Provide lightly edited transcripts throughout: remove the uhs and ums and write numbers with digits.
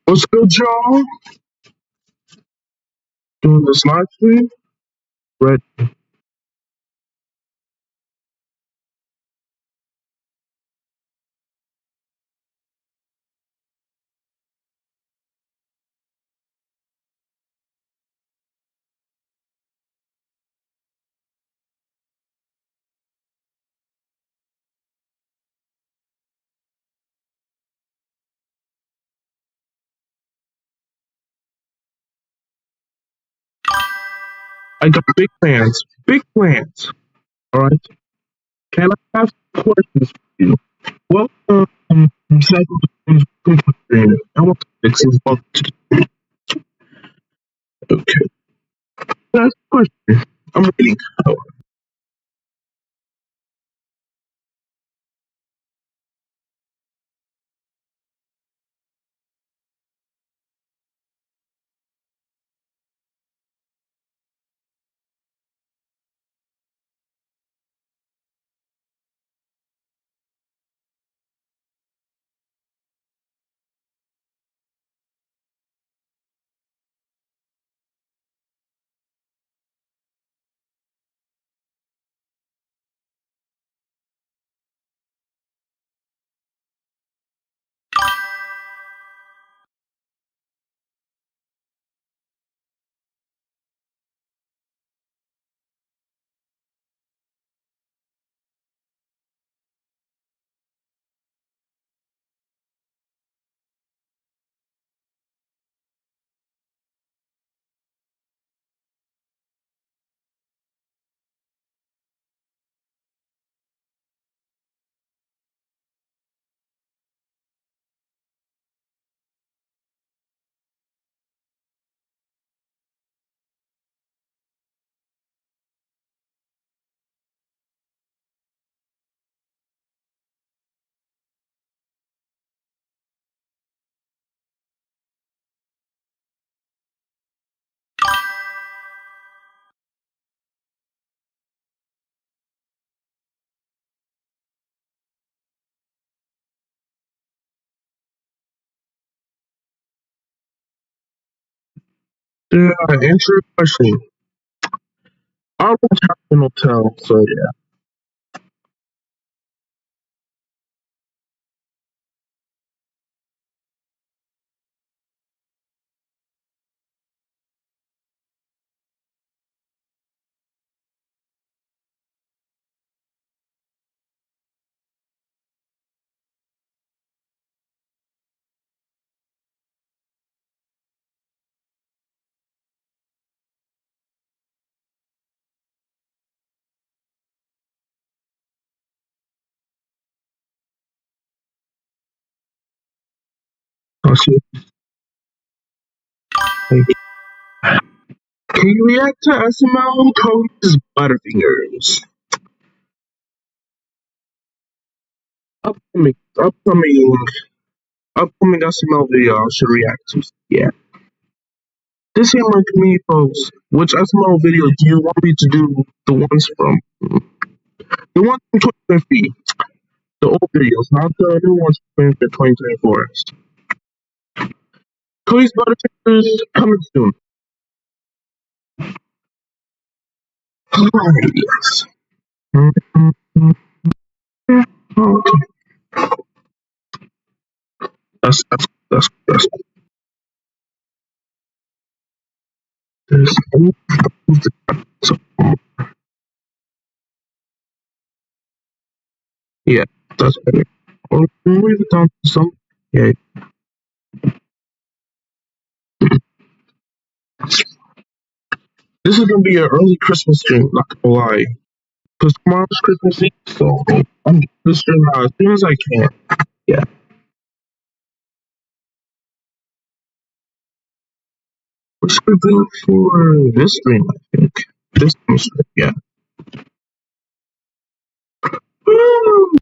What's good, y'all? Doing this live stream? Right. I got big plans. Big plans. All right. Can I have some questions for you? Welcome, Cycle Stream. I want to fix this bug. Okay. That's a question. I'm reading. Oh, yeah, answer your question. I won't have an hotel, so yeah. I'll see. Thank you. Can you react to SML Cody's Butterfingers? Upcoming, upcoming SML video I should react to. Yeah. This ain't like me, folks. Which SML video do you want me to do? The ones from the ones from 2050, the old videos, not the new ones from 2024. Cody's Butterfingers coming soon. Alright, yes. Okay. That's this. So, yeah, that's better. Or leave it down to some. Yeah. This is gonna be an early Christmas stream, not gonna lie. Because tomorrow's Christmas Eve, so I'm getting this stream out as soon as I can. Yeah. We're scheduled for this stream, I think. This stream, yeah. Woo!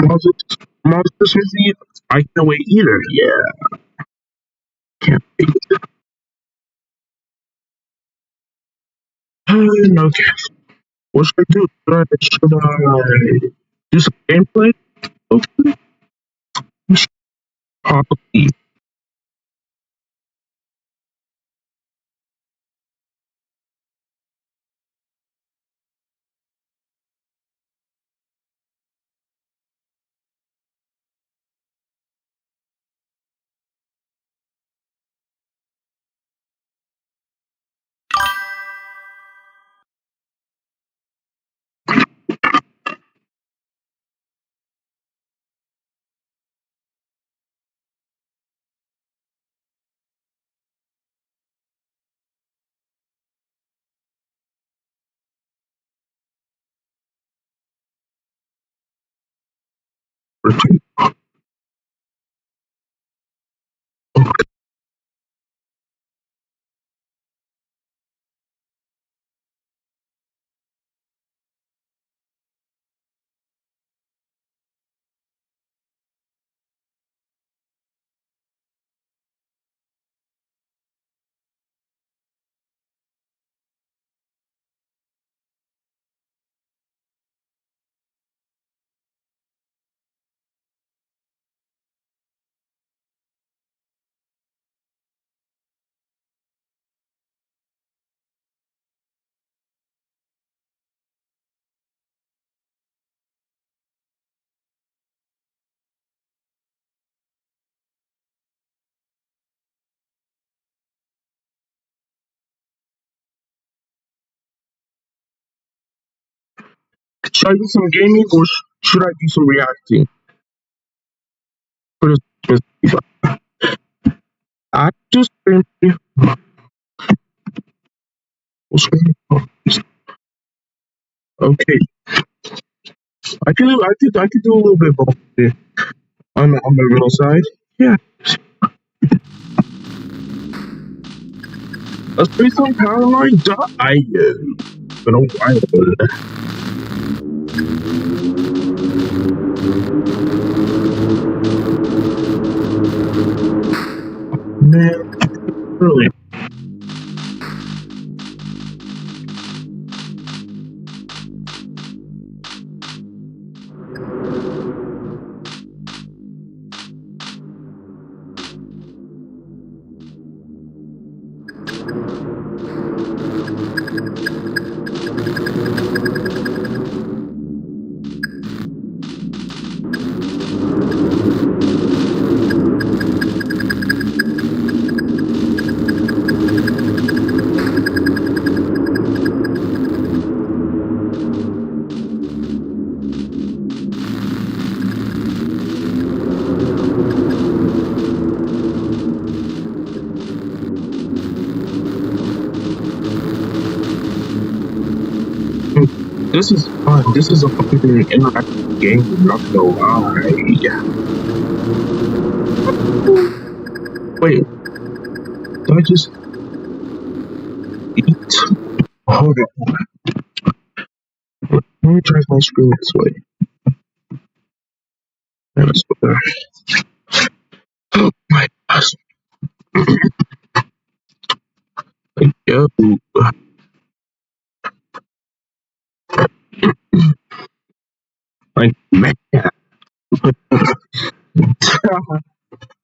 Monsters with Eve. I can't wait either. Yeah, can't wait. Okay, what should I do? Should I do some gameplay? Okay, probably. Should I do some gaming or should I do some reacting for this? I just okay. I could do a little bit both yeah. On the real side. Yeah. Let's play some Paralyzed Die. Been a while. Man, really. This is fun. This is a fucking interactive game. I'm not gonna lie. Wait, did I just eat? Hold on. Let me try my screen this way. That's better. Oh my gosh. Like, yo. Like, man.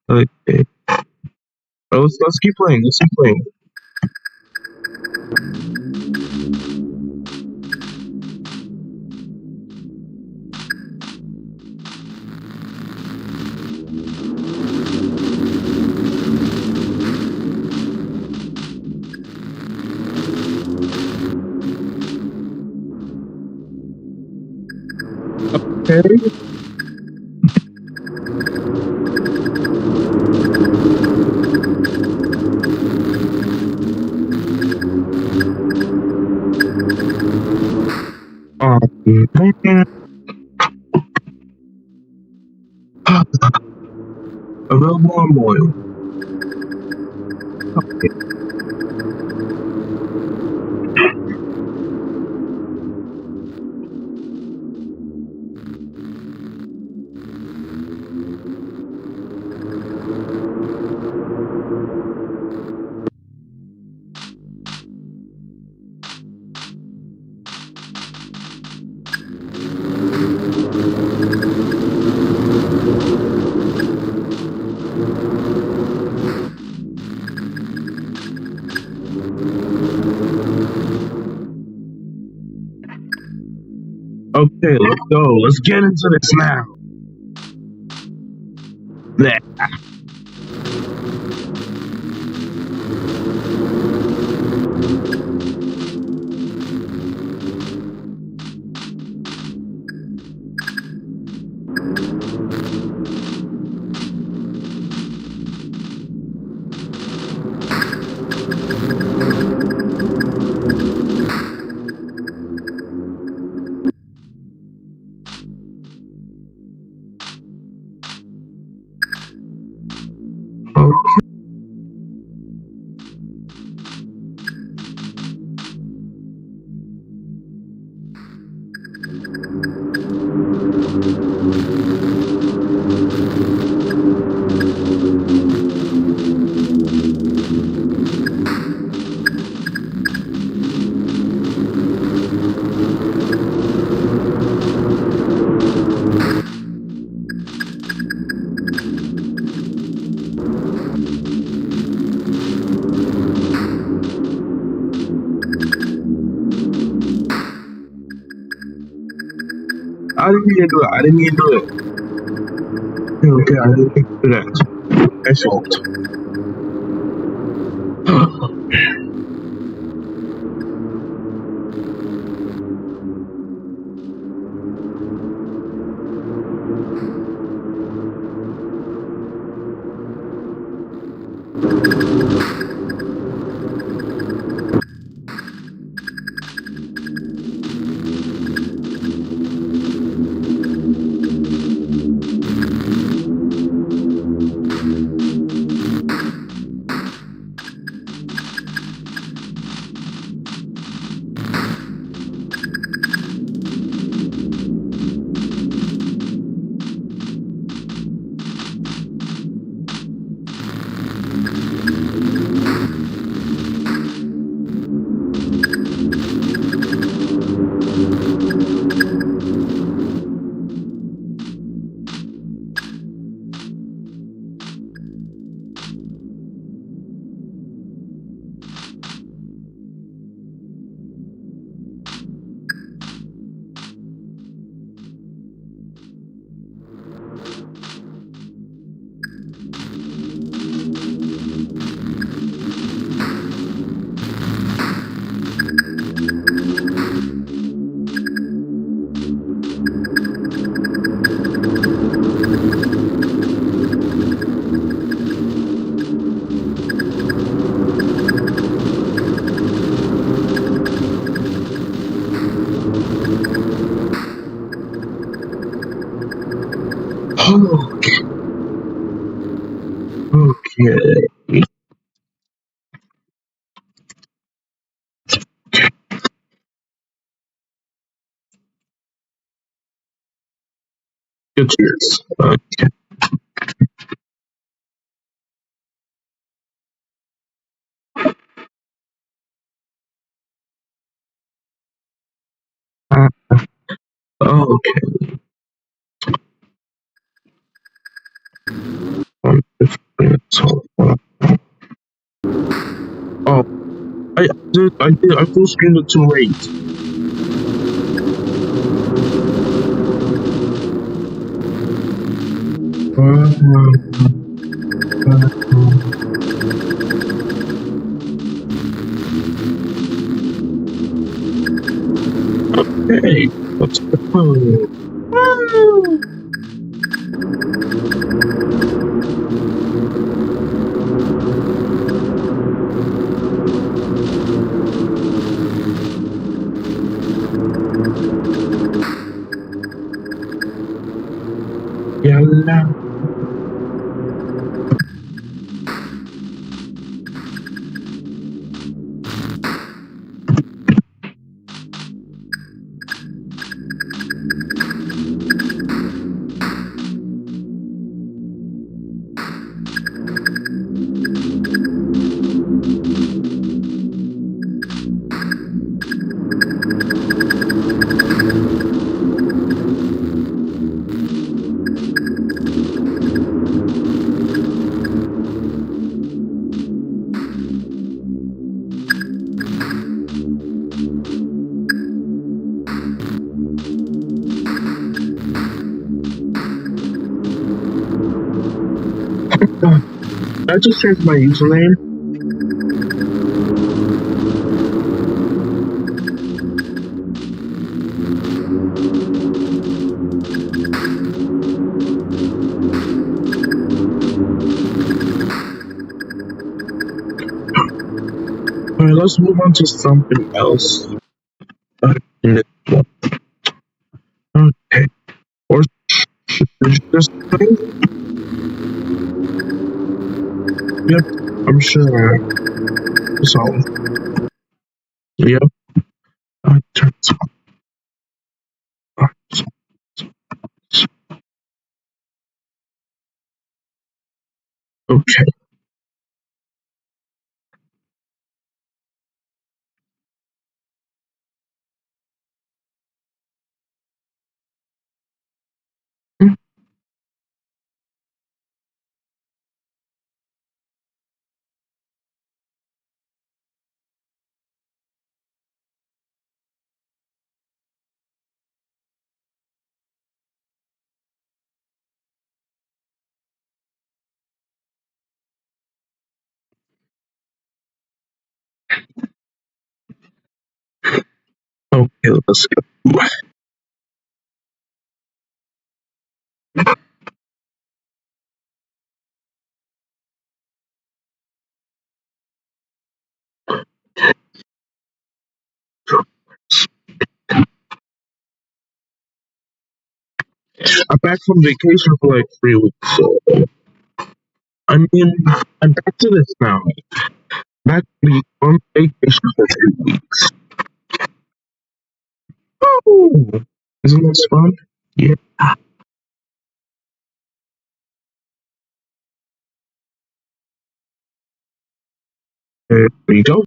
Okay. Let's keep playing. Let's keep playing. Okay. Man. Available on boil. Okay. Okay, let's go. Let's get into this now. There. Okay. I didn't mean to do it. I didn't mean to do it. Okay, I didn't mean to do that. My fault. Okay. Okay. Good cheers. Okay. Okay. 150. So, oh, I full screened it too late. Hey, let's go. Yalla. I just changed my username. Alright, let's move on to something else. In this one. Okay. Or should we just thing? Yep, I'm sure. So, yep. Turn this on. Okay. Okay, let's go. I'm back from vacation for like 3 weeks, so I mean, I'm back to this now. Back to be on vacation for 3 weeks. Oh, isn't this fun? Yeah. There you go.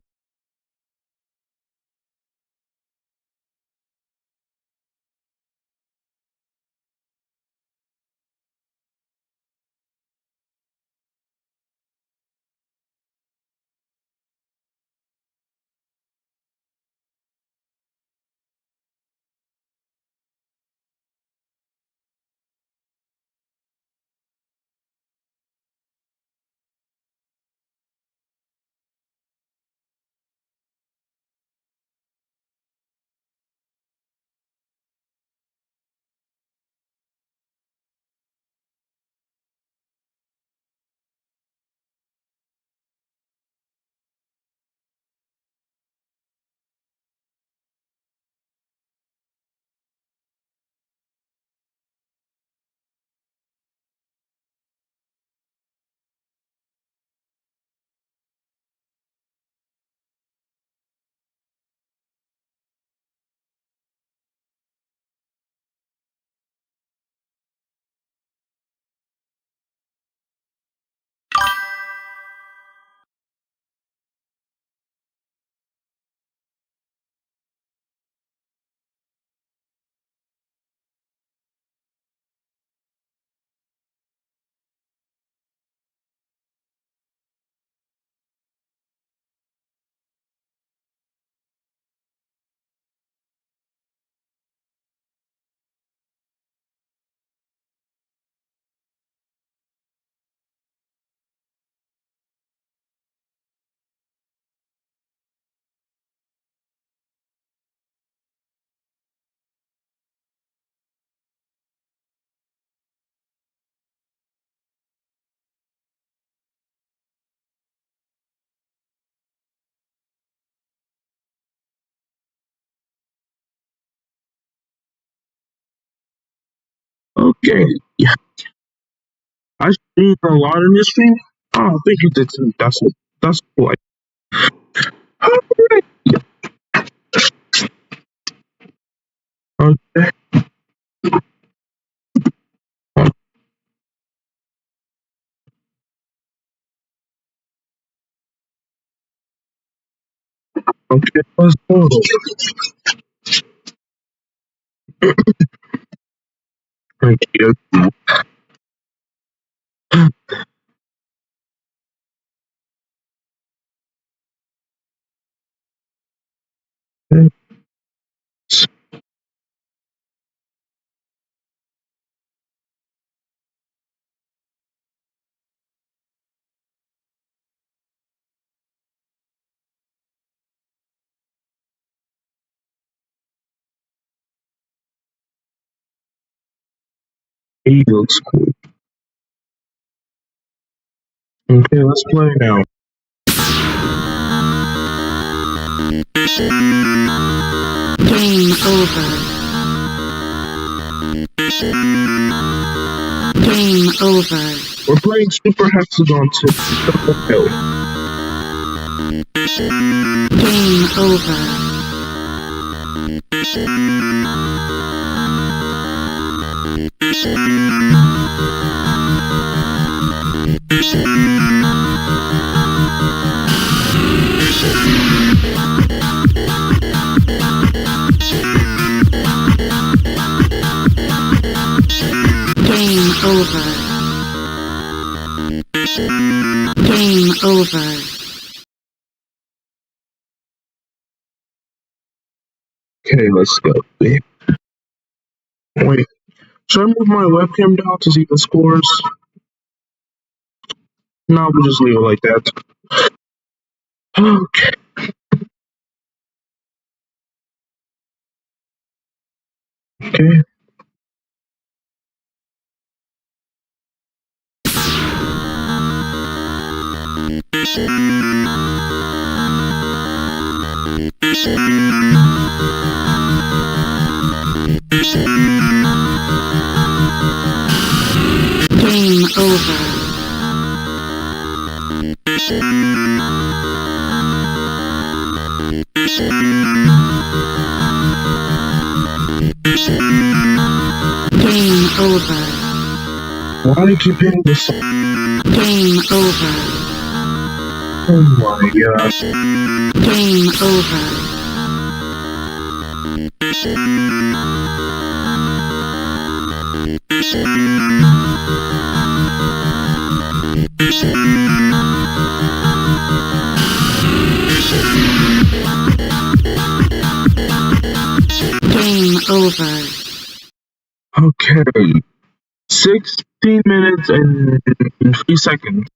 Okay. Yeah. I streamed a lot in this stream. Oh, thank you, did too. That's cool. Alright. Okay. Okay. Let's go. Thank you. He looks cool. Okay, let's play now. Game over. Game over. We're playing Super Hexagon 2. Game over. Game over. Game over. Okay, let's go. Wait, should I move my webcam down to see the scores? No, we'll just leave it like that. Okay. Okay. Game over. Game over. Why do you keep hitting this? Game over. Oh my god. Game over. Game over. Okay. 16 minutes and 3 seconds.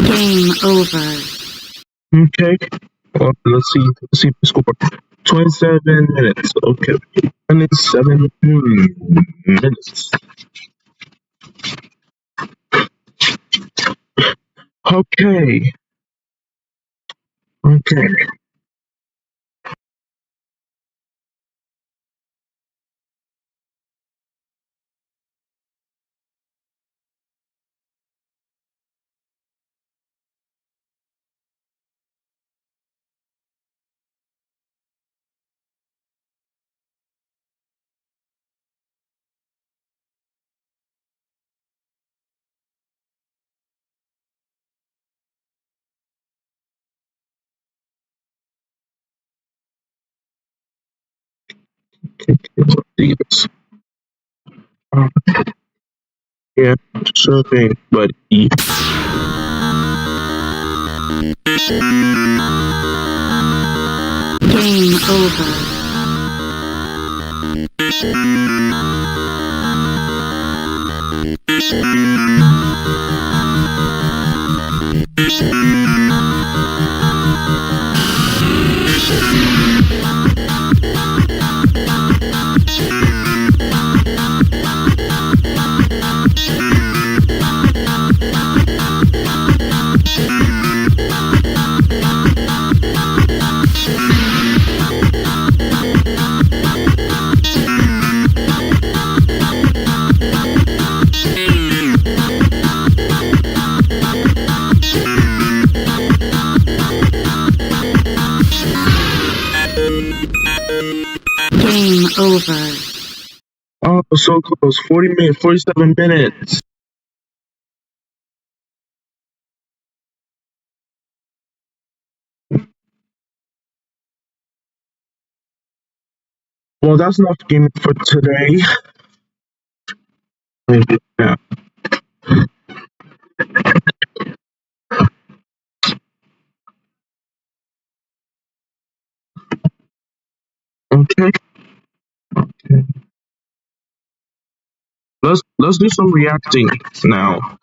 Game over. Okay. Well, let's see the score. 27 minutes. Okay. 27 minutes. Okay. Okay. Let's see this. Yeah, sure thing, buddy. Game over. Game over. Oh, so close. 40 minutes, 47 minutes. Well, that's not the game for today. Yeah. Okay. Okay. Let's do some reacting now.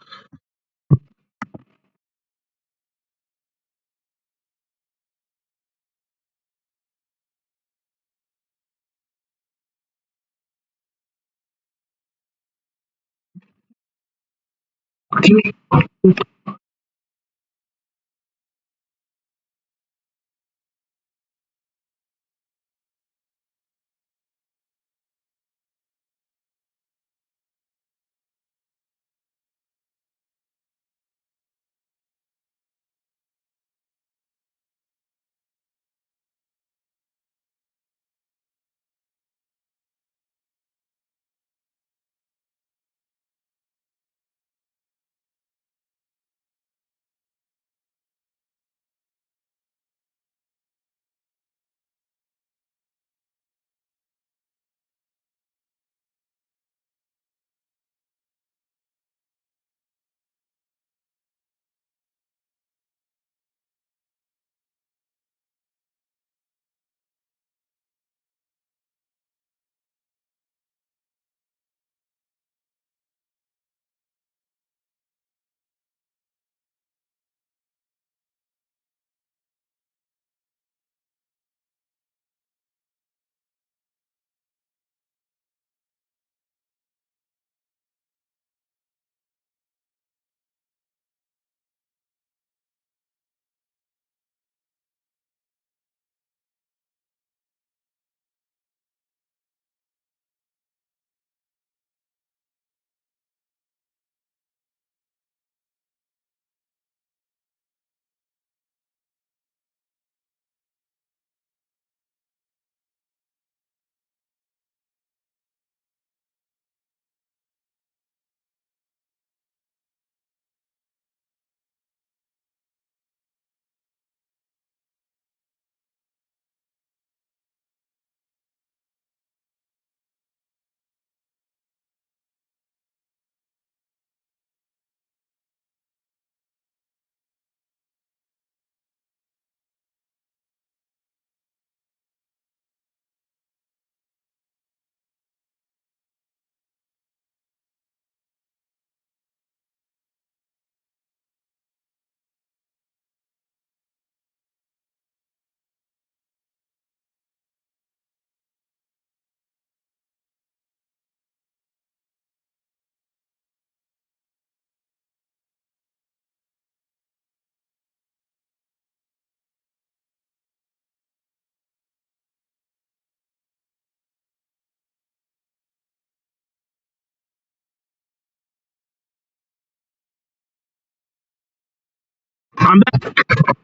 I'm back.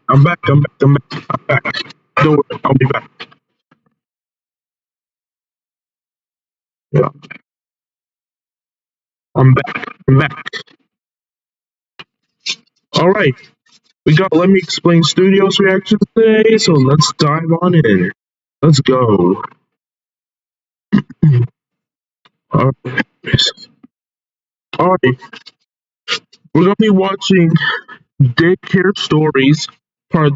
I'm back. I'm back. I'm back. I'm back. Don't worry, I'll be back. Yeah, I'm back. I'm back. All right. We got Let Me Explain Studios reaction today, so let's dive on in. Let's go. All right. All right. We're gonna be watching Daycare Stories, part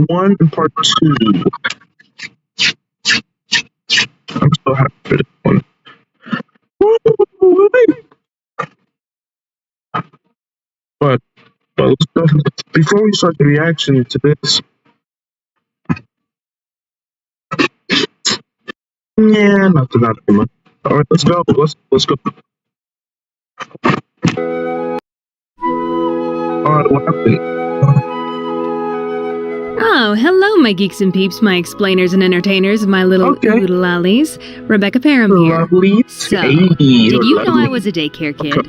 one and part two. I'm so happy for this one. Woo-hoo-hoo. But before we start the reaction to this, yeah, nothing, not too much. All right, let's go. Let's go. All right, what happened? Oh, hello, my geeks and peeps, my explainers and entertainers, my little Okay. oodle-lollies. Rebecca Parham here. Lovely. So, Hey, did you know lovely. I was a daycare kid?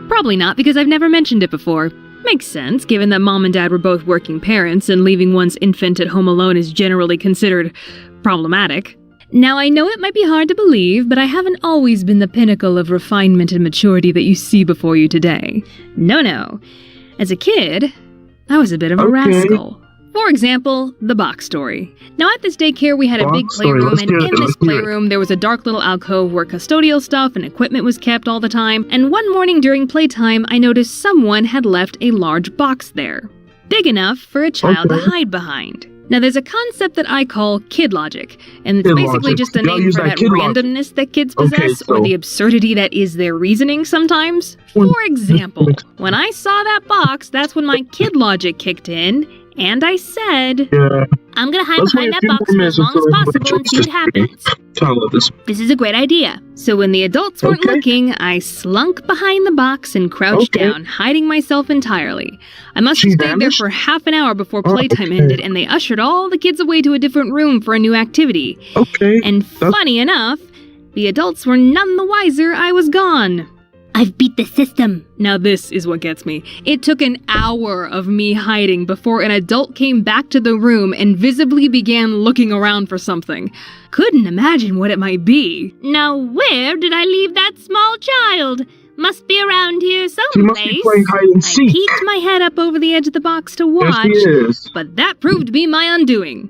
Probably not, because I've never mentioned it before. Makes sense, given that mom and dad were both working parents, and leaving one's infant at home alone is generally considered problematic. Now, I know it might be hard to believe, but I haven't always been the pinnacle of refinement and maturity that you see before you today. No. As a kid, I was a bit of a Okay. rascal. For example, the box story. Now at this daycare we had a big Box story, playroom, let's and hear it, in this let's hear it. playroom there was a dark little alcove where custodial stuff and equipment was kept all the time, and one morning during playtime I noticed someone had left a large box there. Big enough for a child to Okay. hide behind. Now, there's a concept that I call kid logic, and it's Kid basically logic. just a Y'all name use for that that kid logic. randomness that kids Okay, possess, or so- the absurdity that is their reasoning sometimes. Well, For example, when I saw that box, that's when my kid logic kicked in, and I said, Yeah. I'm gonna hide Let's behind wait that a few box more for as minutes long as until everybody possible and see joins what the stream. happens. Tell her this. This is a great idea. So when the adults weren't Okay. looking, I slunk behind the box and crouched Okay. down, hiding myself entirely. I must She have stayed there vanished? for half an hour before Oh, playtime okay. ended, and they ushered all the kids away to a different room for a new activity. Okay. And funny enough, the adults were none the wiser I was gone. I've beat the system. Now this is what gets me. It took an hour of me hiding before an adult came back to the room and visibly began looking around for something. Couldn't imagine what it might be. Now where did I leave that small child? Must be around here She must be someplace. playing hide and I seek. peeked my head up over the edge of the box to Yes, watch, she is. but that proved to be my undoing.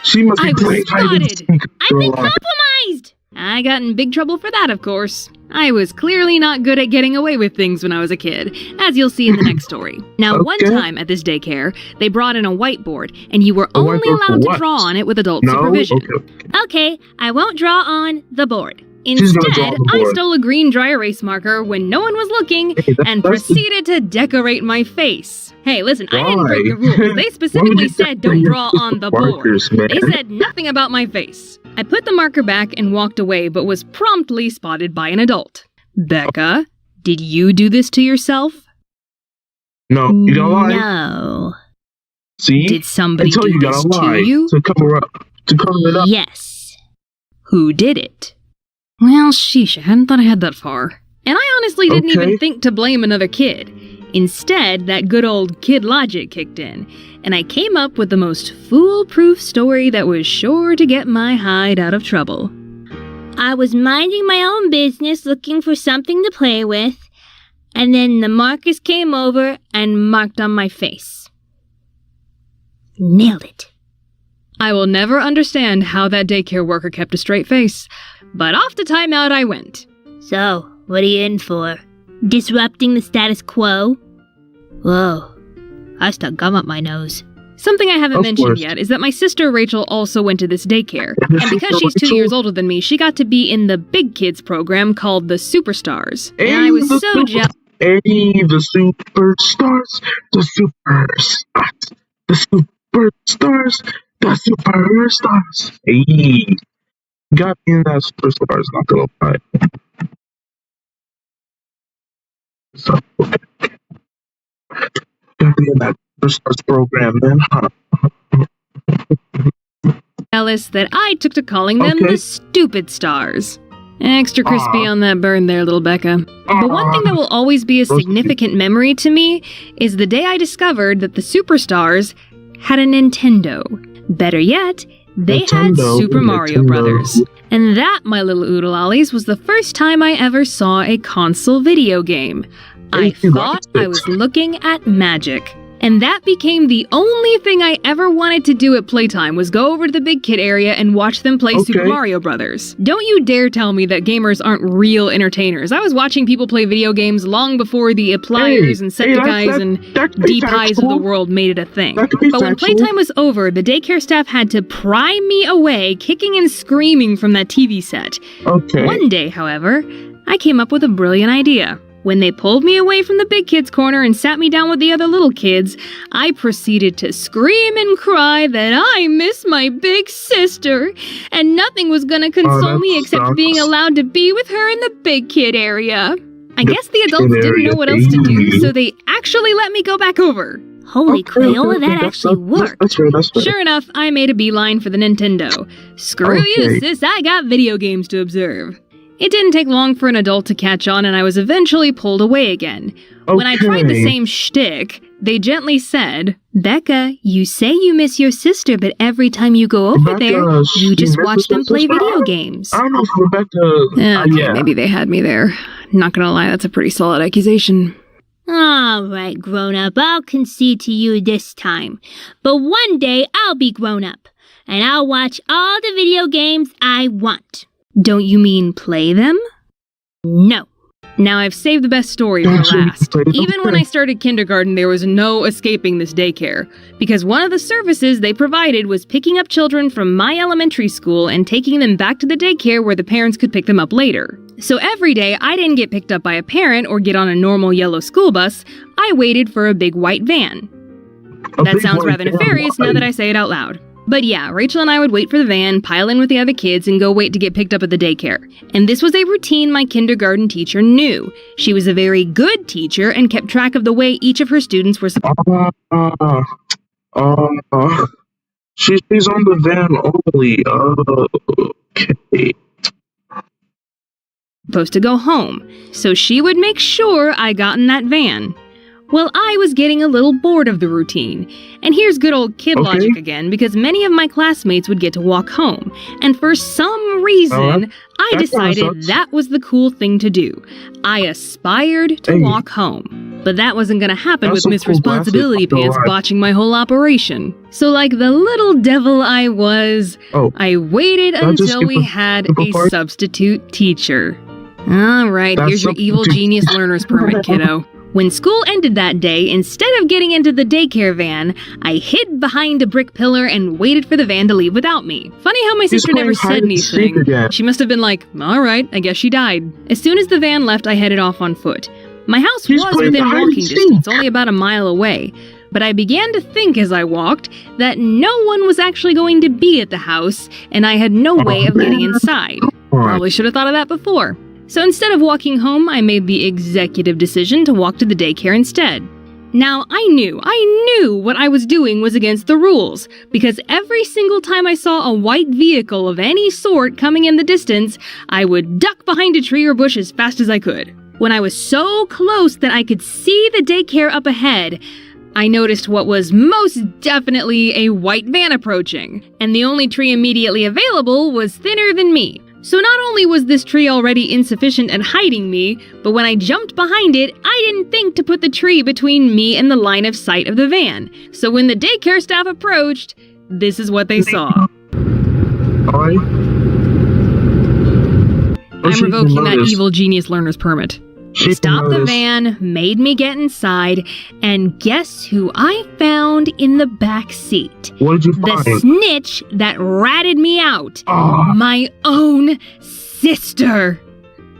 She must be I was playing hide and spotted. seek. I've been Girl. compromised. I got in big trouble for that, of course. I was clearly not good at getting away with things when I was a kid, as you'll see in the next story. Now, one Okay. time at this daycare, they brought in a whiteboard, and you were A only whiteboard for allowed to what? draw on it with adult No? supervision. Okay. Okay, I won't draw on the board. She's gonna Instead, draw the I board. stole a green dry erase marker when no one was looking Hey, that's- and that's the- proceeded to decorate my face. Hey, listen, I didn't Why? break the rules. They Why would specifically you said don't decorate draw your on the markers, board. man? They said nothing about my face. I put the marker back and walked away, but was promptly spotted by an adult. Becca, did you do this to yourself? No, you gotta lie. No. See? Did somebody Until do you this gotta lie to you? to cover up. To cover it up. Yes. Who did it? Well, sheesh, I hadn't thought I had that far. And I honestly didn't Okay. even think to blame another kid. Instead, that good old kid logic kicked in, and I came up with the most foolproof story that was sure to get my hide out of trouble. I was minding my own business looking for something to play with, and then the markers came over and marked on my face. Nailed it. I will never understand how that daycare worker kept a straight face, but off to timeout I went. So, what are you in for? Disrupting the status quo? Whoa. I stuck gum up my nose. Something I haven't Of mentioned course. yet is that my sister Rachel also went to this daycare, Your and because sister she's 2 Rachel? years older than me, she got to be in the big kids program called the Superstars. And Hey, I was the so super- jealous. Hey, the superstars, the superstars, the superstars, the superstars. Hey, got me in that superstars, not gonna lie. So, got me in that superstars program, then, huh? That I took to calling them Okay. the stupid stars. Extra crispy Aw. on that burn there, little Becca. But one thing that will always be a Those- significant memory to me is the day I discovered that the Superstars had a Nintendo. Better yet, they had Nintendo, Super Mario Nintendo. Brothers. And that, my little oodle-ollies, was the first time I ever saw a console video game. I Hey, you thought liked it. I was looking at magic. And that became the only thing I ever wanted to do at playtime was go over to the big kid area and watch them play Super Okay. Mario Brothers. Don't you dare tell me that gamers aren't real entertainers. I was watching people play video games long before the Appliers and Septiceyes and that could be D-Pies of the factual. world made it a thing. That could be But when factual. playtime was over, the daycare staff had to pry me away, kicking and screaming from that TV set. Okay. One day, however, I came up with a brilliant idea. When they pulled me away from the big kids' corner and sat me down with the other little kids, I proceeded to scream and cry that I miss my big sister, and nothing was gonna console that me except sucks. being allowed to be with her in the big kid area. I The guess the adults kid didn't know area, what else to do, baby. so they actually let me go back over. Holy Okay, Crayola, okay, that that's- actually worked. That's fair, that's fair. Sure enough, I made a beeline for the Nintendo. Screw you, Okay. sis, I got video games to observe. It didn't take long for an adult to catch on, and I was eventually pulled away again. When I tried the Okay. same shtick, they gently said, Becca, you say you miss your sister, but every time you go over Rebecca, there, you she just misses watch them her play sister? video games. I don't know if Rebecca. Okay, yeah. maybe they had me there. Not gonna lie, that's a pretty solid accusation. All right, grown up, I'll concede to you this time. But one day I'll be grown up, and I'll watch all the video games I want. Don't you mean play them? No. Now, I've saved the best story for Gotcha. last. Okay. Even when I started kindergarten, there was no escaping this daycare, because one of the services they provided was picking up children from my elementary school and taking them back to the daycare where the parents could pick them up later. So every day, I didn't get picked up by a parent or get on a normal yellow school bus. I waited for a big white van. That sounds rather nefarious now that I say it out loud. But yeah, Rachel and I would wait for the van, pile in with the other kids, and go wait to get picked up at the daycare. And this was a routine my kindergarten teacher knew. She was a very good teacher and kept track of the way each of her students were She's on the van only. Okay. supposed to go home. So she would make sure I got in that van. Well, I was getting a little bored of the routine. And here's good old kid Okay. logic again, because many of my classmates would get to walk home. And for some reason, I that kinda decided sucks. that was the cool thing to do. I aspired to Hey. walk home. But that wasn't going to happen That's with some Miss cool Responsibility glasses, Pants alright. botching my whole operation. So like the little devil I was, Oh. I waited Can I just until skip we a- had skip a a part? substitute teacher. All right, That's here's your evil substitute- genius learner's permit, kiddo. When school ended that day, instead of getting into the daycare van, I hid behind a brick pillar and waited for the van to leave without me. Funny how my He's sister never playing hide said and seek anything. again. She must have been like, all right, I guess she died. As soon as the van left, I headed off on foot. My house He's was playing within hide and walking seek. distance, only about a mile away. But I began to think as I walked that no one was actually going to be at the house, and I had no way of getting inside. Probably should have thought of that before. So instead of walking home, I made the executive decision to walk to the daycare instead. Now, I knew what I was doing was against the rules, because every single time I saw a white vehicle of any sort coming in the distance, I would duck behind a tree or bush as fast as I could. When I was so close that I could see the daycare up ahead, I noticed what was most definitely a white van approaching, and the only tree immediately available was thinner than me. So not only was this tree already insufficient at hiding me, but when I jumped behind it, I didn't think to put the tree between me and the line of sight of the van. So when the daycare staff approached, this is what they saw. Alright. I'm revoking that evil genius learner's permit. They stopped the van, made me get inside, and guess who I found in the back seat? What did you The find? snitch that ratted me out. Ah. My own sister.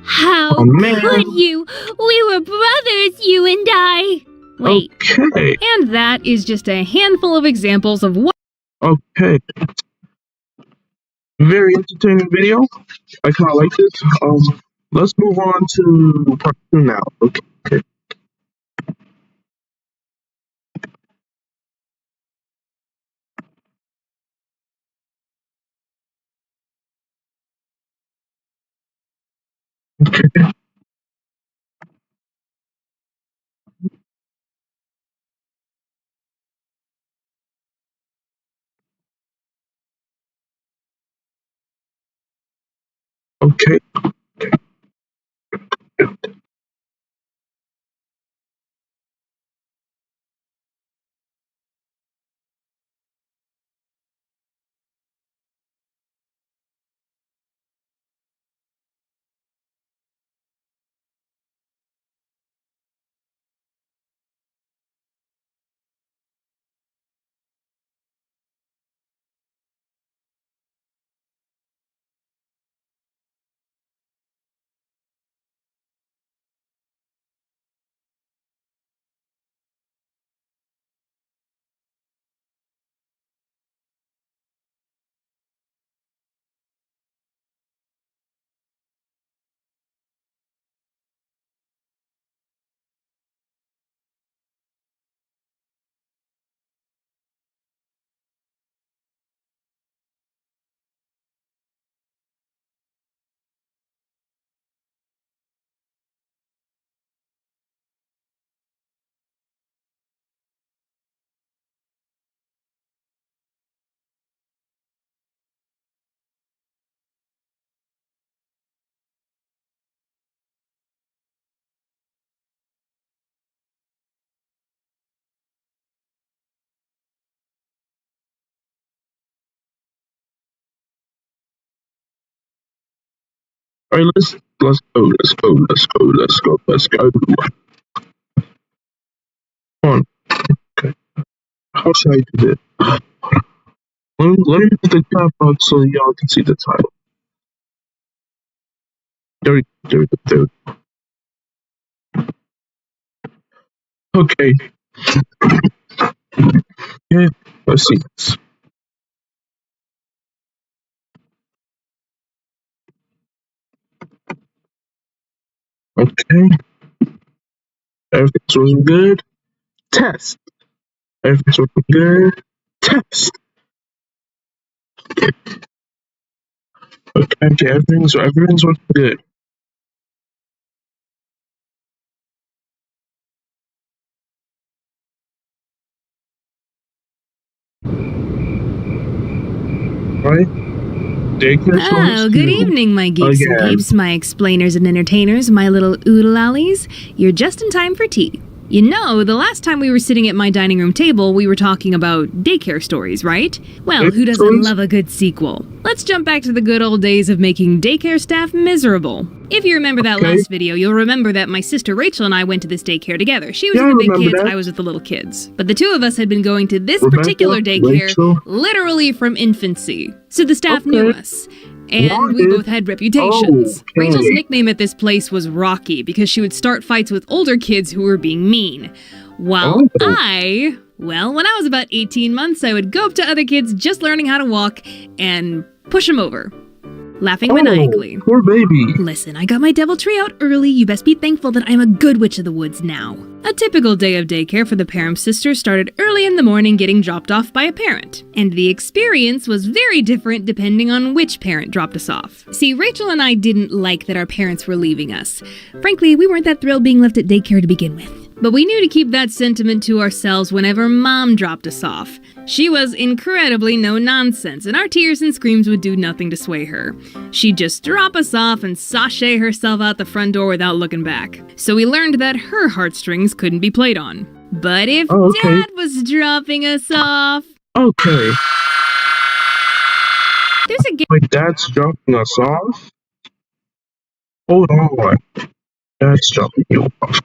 How Oh, man. could you? We were brothers, you and I. Wait, Okay. and that is just a handful of examples of what Okay. Very entertaining video. I kind of like this. Let's move on to part 2 now. Okay. Okay. Okay. Alright, let's go. Come on. Okay. How should I do this? Let me put the cap out so y'all can see the title. There we go. Okay. Yeah, let's see this. Okay. Everything's working good. Test. Everything's working good. Test. Okay, everything's working good. Right? Oh, good evening, my geeks and peeps, my explainers and entertainers, my little oodle-ollies. You're just in time for tea. You know, the last time we were sitting at my dining room table, we were talking about daycare stories, right? Well, who doesn't love a good sequel? Let's jump back to the good old days of making daycare staff miserable. If you remember that last video, you'll remember that my sister Rachel and I went to this daycare together. She was with the big kids, I was with the little kids. But the two of us had been going to this particular daycare literally from infancy. So the staff knew us. And we both had reputations. Rachel's nickname at this place was Rocky because she would start fights with older kids who were being mean. While when I was about 18 months, I would go up to other kids just learning how to walk and push them over. Laughing maniacally. Poor baby. Listen, I got my devil tree out early. You best be thankful that I'm a good witch of the woods now. A typical day of daycare for the Parham sisters started early in the morning getting dropped off by a parent. And the experience was very different depending on which parent dropped us off. See, Rachel and I didn't like that our parents were leaving us. Frankly, we weren't that thrilled being left at daycare to begin with. But we knew to keep that sentiment to ourselves whenever Mom dropped us off. She was incredibly no-nonsense, and our tears and screams would do nothing to sway her. She'd just drop us off and sashay herself out the front door without looking back. So we learned that her heartstrings couldn't be played on. But if Dad was dropping us off... Okay. There's a game... My dad's dropping us off? Hold on. Dad's dropping you off.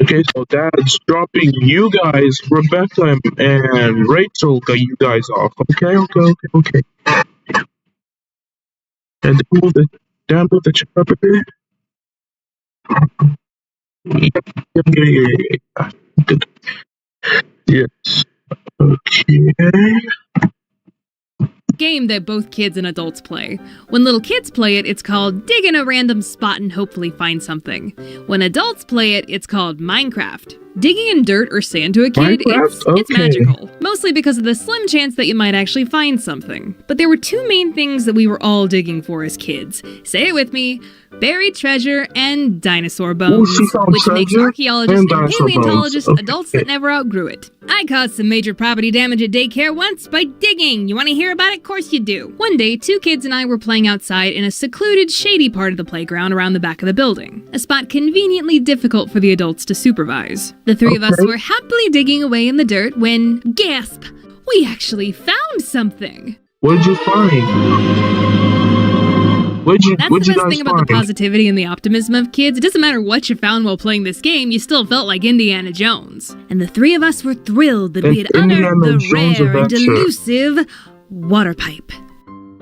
Okay, so Dad's dropping you guys, Rebecca and Rachel got you guys off. Okay. And move the chair up a bit. Yeah. Yes. Okay. Game that both kids and adults play. When little kids play it, it's called dig in a random spot and hopefully find something. When adults play it, it's called Minecraft. Digging in dirt or sand to a kid, it's magical. Mostly because of the slim chance that you might actually find something. But there were two main things that we were all digging for as kids. Say it with me. Buried treasure and dinosaur bones, which makes archaeologists and paleontologists adults that never outgrew it. I caused some major property damage at daycare once by digging. You want to hear about it? Of course you do. One day, two kids and I were playing outside in a secluded, shady part of the playground around the back of the building, a spot conveniently difficult for the adults to supervise. The three of us were happily digging away in the dirt when, gasp, we actually found something. What did you find? That's the best thing about the positivity and the optimism of kids. It doesn't matter what you found while playing this game, you still felt like Indiana Jones. And the three of us were thrilled that we had unearthed the rare and elusive water pipe.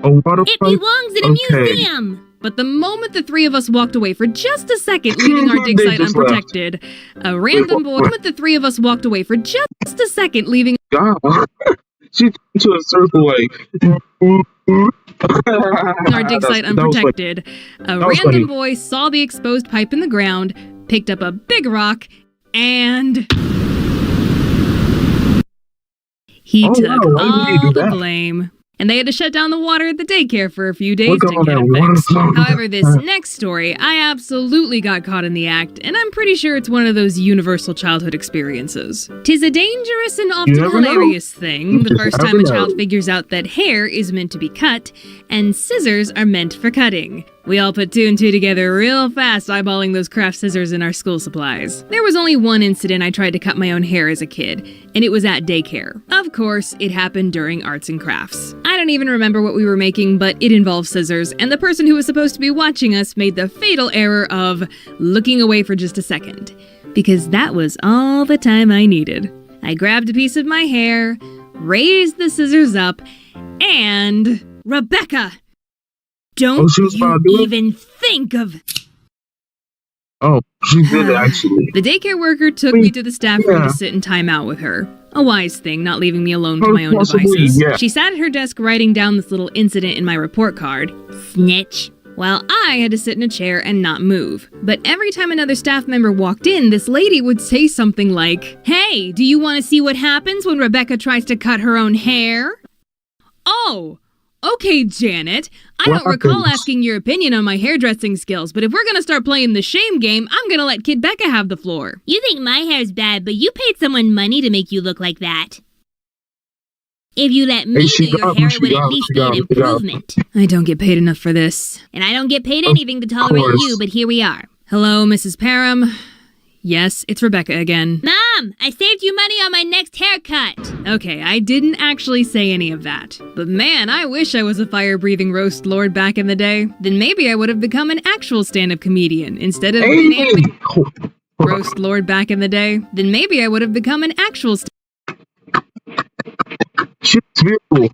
A water pipe? It belongs in a museum! But the moment the three of us walked away for just a second, leaving our dig site unprotected, a random boy... The moment the three of us walked away for just a second, leaving... God. She into a circle like... our dig site unprotected. A random boy saw the exposed pipe in the ground, picked up a big rock, and... he took all the blame. And they had to shut down the water at the daycare for a few days to get it fixed. However, this next story, I absolutely got caught in the act, and I'm pretty sure it's one of those universal childhood experiences. 'Tis a dangerous and often hilarious thing the first time a child figures out that hair is meant to be cut, and scissors are meant for cutting. We all put two and two together real fast, eyeballing those craft scissors in our school supplies. There was only one incident I tried to cut my own hair as a kid, and it was at daycare. Of course, it happened during arts and crafts. I don't even remember what we were making, but it involved scissors, and the person who was supposed to be watching us made the fatal error of looking away for just a second. Because that was all the time I needed. I grabbed a piece of my hair, raised the scissors up, and... Rebecca! Don't you even think of... Oh, she did it, actually. The daycare worker took me to the staff room to sit in timeout with her. A wise thing, not leaving me alone to my own devices. Yeah. She sat at her desk writing down this little incident in my report card. Snitch. While I had to sit in a chair and not move. But every time another staff member walked in, this lady would say something like, "Hey, do you want to see what happens when Rebecca tries to cut her own hair?" Oh! Okay, Janet, I don't recall asking your opinion on my hairdressing skills, but if we're gonna start playing the shame game, I'm gonna let Kid Becca have the floor. You think my hair's bad, but you paid someone money to make you look like that. If you let me do your hair, it would at least be an improvement. I don't get paid enough for this. And I don't get paid anything to tolerate you, but here we are. Hello, Mrs. Parham. Yes, it's Rebecca again. Mom, I saved you money on my next haircut. Okay, I didn't actually say any of that. But man, I wish I was a fire-breathing roast lord back in the day. Then maybe I would have become an actual stand-up comedian instead of an anime roast lord back in the day. Then maybe I would have become an actual She's beautiful.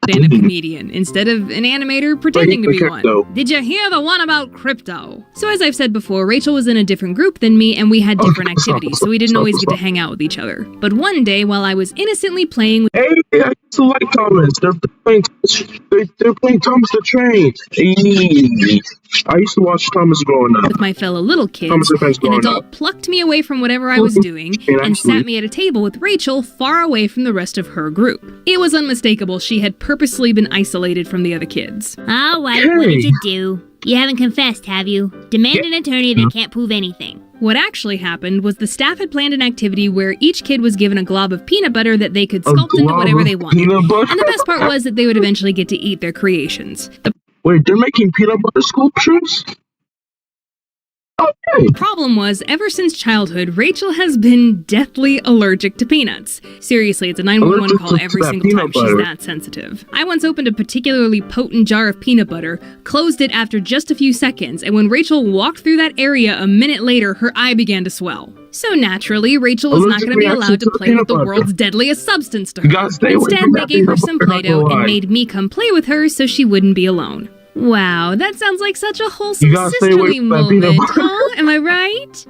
stand-up comedian instead of an animator pretending to be one. Did you hear the one about crypto? So as I've said before, Rachel was in a different group than me and we had different activities, so we didn't always get to hang out with each other. But one day, while I was innocently playing with... Hey, I used to like Thomas. They're playing Thomas the Train. Hey. I used to watch Thomas growing up. With my fellow little kids, an adult plucked me away from whatever I was doing and sat me at a table with Rachel far away from the rest of her group. It was unmistakable she had purposely been isolated from the other kids. All right, what did you do? You haven't confessed, have you? Demand an attorney that can't prove anything. What actually happened was the staff had planned an activity where each kid was given a glob of peanut butter that they could sculpt into whatever they wanted. And the best part was that they would eventually get to eat their creations. Wait, they're making peanut butter sculptures? Okay. The problem was, ever since childhood, Rachel has been deathly allergic to peanuts. Seriously, it's a 911 call every single time she's that sensitive. I once opened a particularly potent jar of peanut butter, closed it after just a few seconds, and when Rachel walked through that area a minute later, her eye began to swell. So naturally, Rachel was not going to be allowed to play with the world's deadliest substance to her. Instead, they gave her some Play-Doh and made me come play with her so she wouldn't be alone. Wow, that sounds like such a wholesome sisterly moment, huh? Am I right?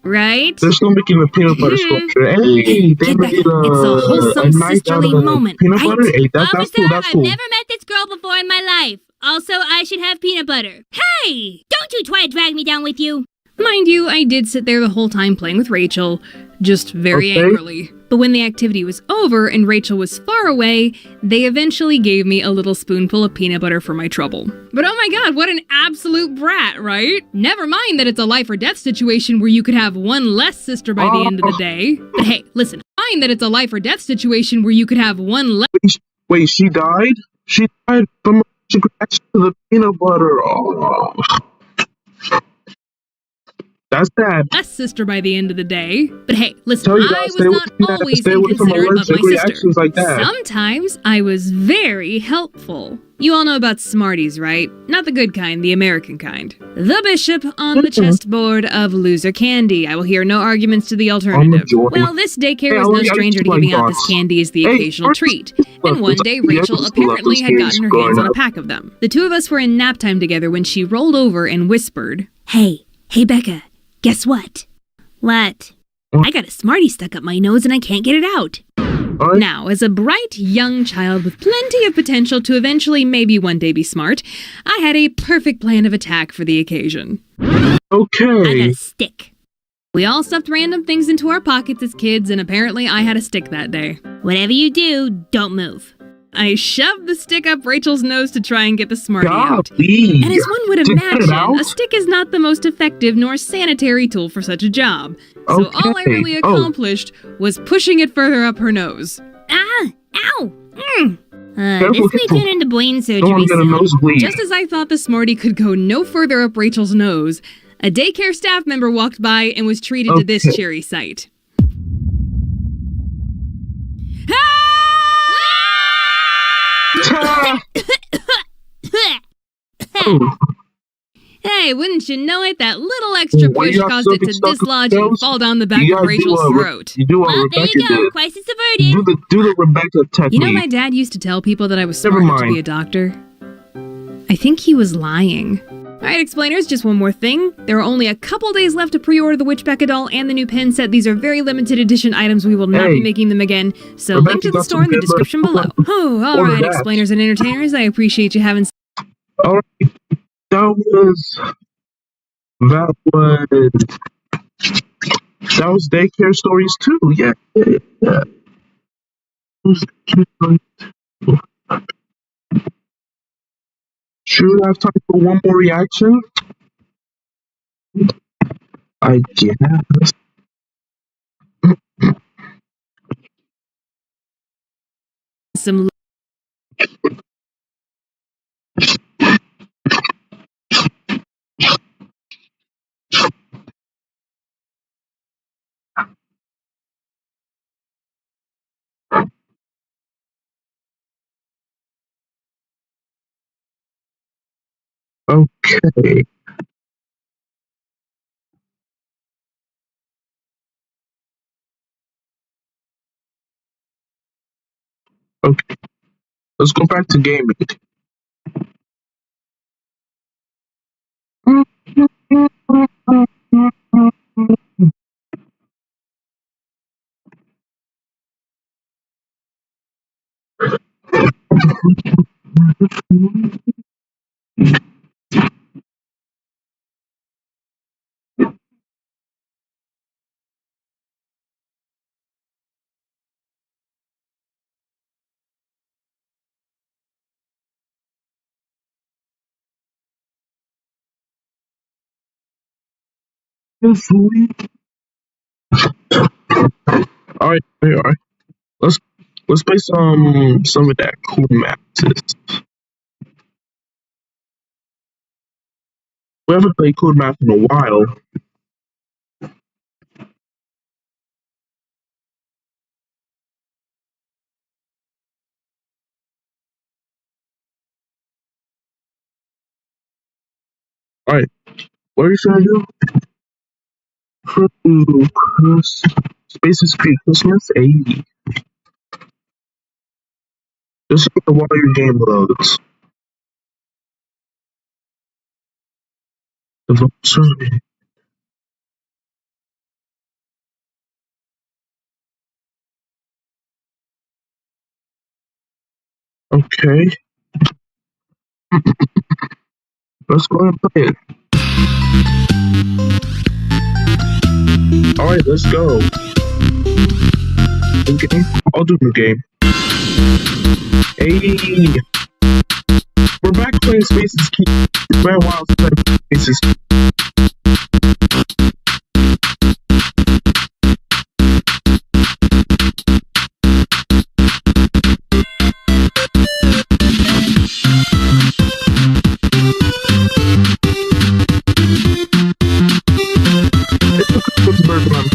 Right? They're still making a peanut butter sculpture. Hey, it's a wholesome sisterly moment, peanut right? butter? Hey, that's cool, that's cool. I've never met this girl before in my life. Also, I should have peanut butter. Hey! Don't you try to drag me down with you. Mind you, I did sit there the whole time playing with Rachel, just very angrily. But when the activity was over and Rachel was far away, they eventually gave me a little spoonful of peanut butter for my trouble. But oh my god, what an absolute brat, right? Never mind that it's a life or death situation where you could have one less sister by the end of the day. But hey, listen, mind that it's a life or death situation where you could have one less... Wait, she died? She died from a reaction to the peanut butter. Oh. That's bad. Less sister by the end of the day. But hey, listen, I was not always inconsiderate of my sister. Like that. Sometimes I was very helpful. You all know about Smarties, right? Not the good kind, the American kind. The bishop on the chessboard of loser candy. I will hear no arguments to the alternative. Well, this daycare was no stranger to giving out this candy as the occasional treat. And one day, Rachel apparently had gotten her hands on a pack of them. The two of us were in nap time together when she rolled over and whispered, Hey, Becca. Guess what? What? I got a Smartie stuck up my nose and I can't get it out. Now, as a bright young child with plenty of potential to eventually maybe one day be smart, I had a perfect plan of attack for the occasion. Okay. I got a stick. We all stuffed random things into our pockets as kids, and apparently I had a stick that day. Whatever you do, don't move. I shoved the stick up Rachel's nose to try and get the Smartie out. Golly. And as one would imagine, a stick is not the most effective nor sanitary tool for such a job. So all I really accomplished was pushing it further up her nose. Ah! Ow! Careful, This may careful. turn into brain Don't surgery want to get a soon. nosebleed. Just as I thought the Smarty could go no further up Rachel's nose, a daycare staff member walked by and was treated to this Okay. cheery sight. Ta- Oh, Hey, wouldn't you know it? That little extra Why push you got caused so it to stuck with dislodge and those? fall down the back you of gotta Rachel's do throat. You do what Well, there Rebecca you go. did. Crisis averted. Do the Rebecca technique. You know, my dad used to tell people that I was Never smart enough to mind. be a doctor. I think he was lying. Alright, explainers, just one more thing. There are only a couple days left to pre-order the Witchbecca doll and the new pen set. These are very limited edition items. We will not Hey, be making them again. So Rebecca link to the got store some in the good description merch. below. Oh, Order alright, that. explainers and entertainers. I appreciate you having All right, that was daycare stories too. Yeah. Those daycare stories too. Should I have time for one more reaction? I guess. some Okay. Okay. Let's go back to gaming. All right. Let's play some of that cool maps. We haven't played Cool Math in a while. Alright, what are you trying to do? Spaces Creek Christmas 80. Just while your game loads. The vote survey. Okay. Let's go and play it. Alright, let's go. New game? I'll do new game. Hey! We're back playing Spaces Keep. It's been a while since I played Spaces Keep.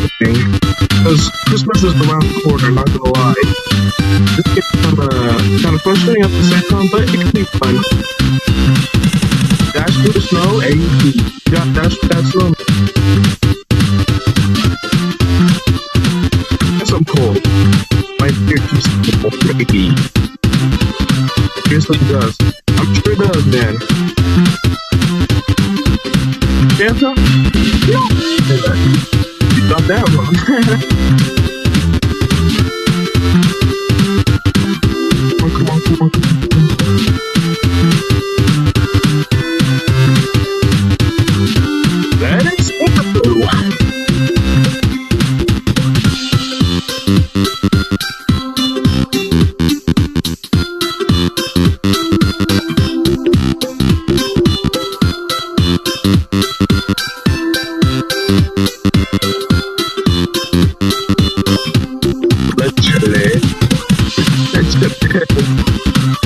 Because Christmas is around the corner, not gonna lie. This game's kind of frustrating at the same time, but it can be fun. Dash through the snow, AUP. Yeah, dash through. Yes, I'm cold. My beard keeps me. Seriously, it does. I'm sure it does, man. Santa? No! You got that wrong. Come on. Let it Let's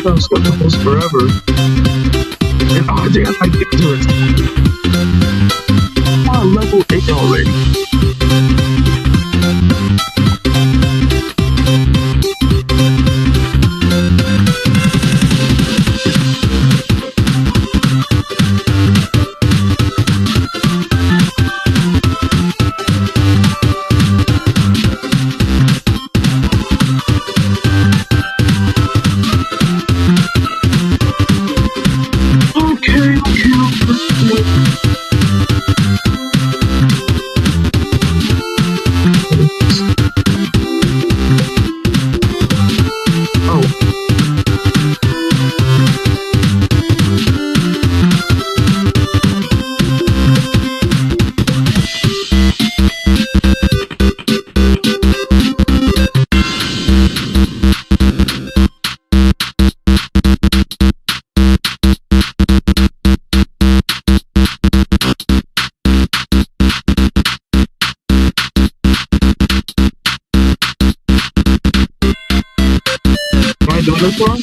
stuff stuck with us forever. And oh damn, I get to it. I'm on level 8 already. This one?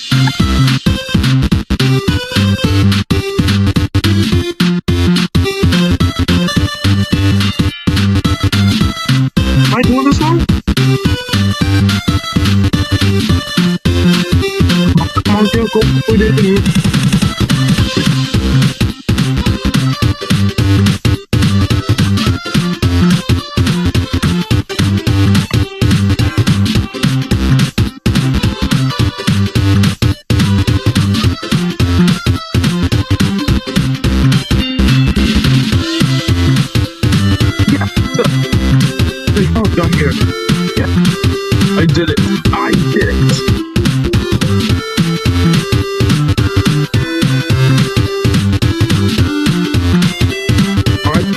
Am I doing this one? Come on, girl, go put it in. Down here. Yeah. I did it. I did it. Alright.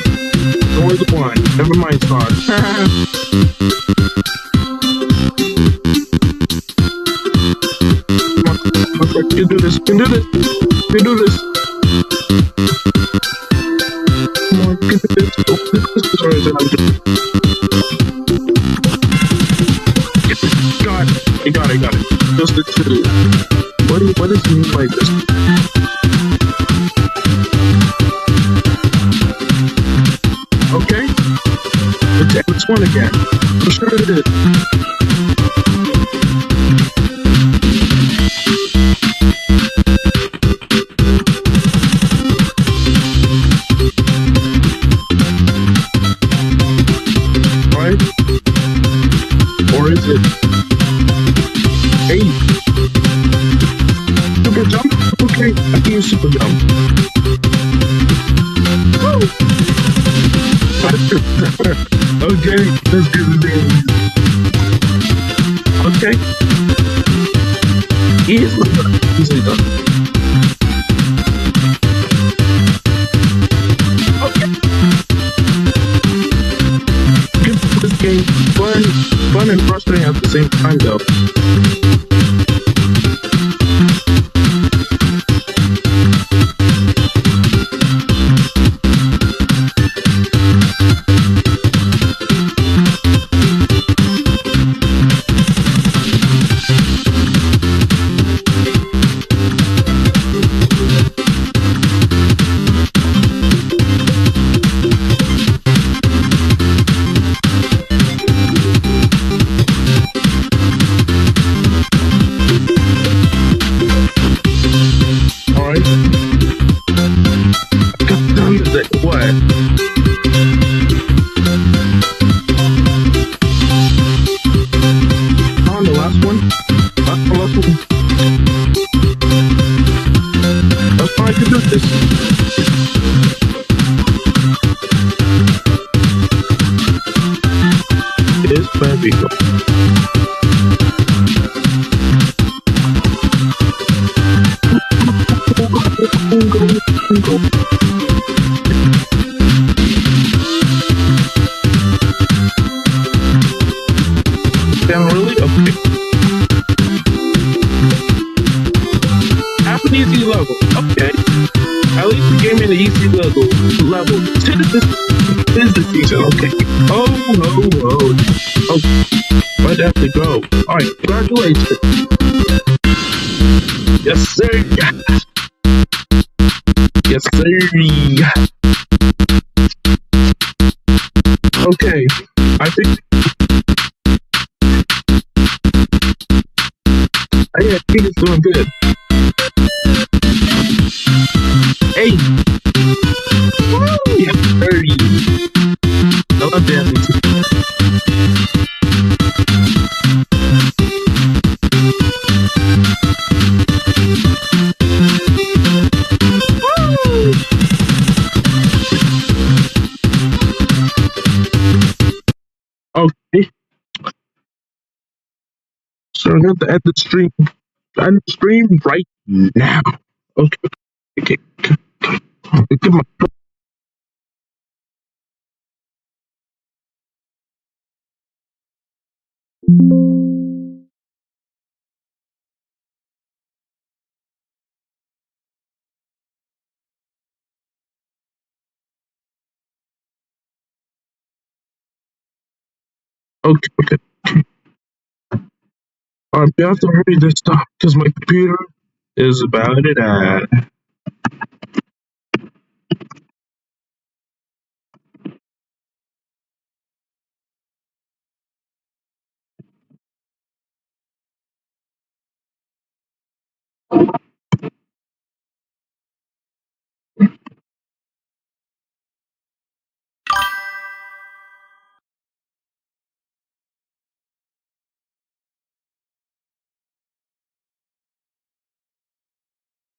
Towards the blind. Never mind, Star. Come on. You can do this. You can do this. You can do this. Come on. You can do this. Sorry, I got it. Just the two. What does he mean by this? Okay. It's one again. I'm sure it is. Right? Or is it? Hey! Super jump? Okay, I can use super jump. Woo! Okay, let's get it in. Okay. Easily done. Okay. Give this game fun and frustrating at the same time though. Damn, really? Okay. Half an easy level. Okay. At least you gave me the easy level. This is the season. Okay. Oh. Where'd I have to go? Alright, congratulations. Yes, sir. Yes, sir. Okay, I think it's doing good. Hey, yes, sir. I love dancing. Okay, so I'm going to end the stream. End the stream right now. Okay, okay. Get my okay. You have to hurry this time because my computer is about to die.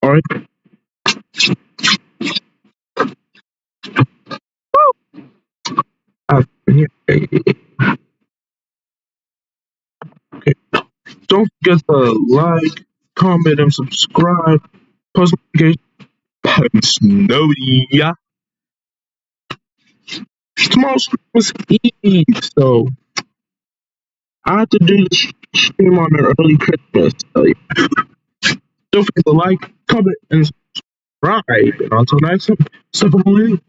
All right. Yeah. Okay. Don't forget to like, comment, and subscribe. Post notifications. Snowy. Yeah. Tomorrow's stream is Eve, so I have to do the stream on an early Christmas. So yeah. Don't forget to like, comment, and subscribe. And until next time, step away.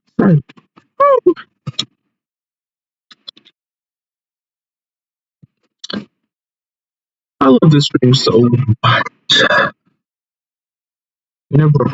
I love this stream so much. Never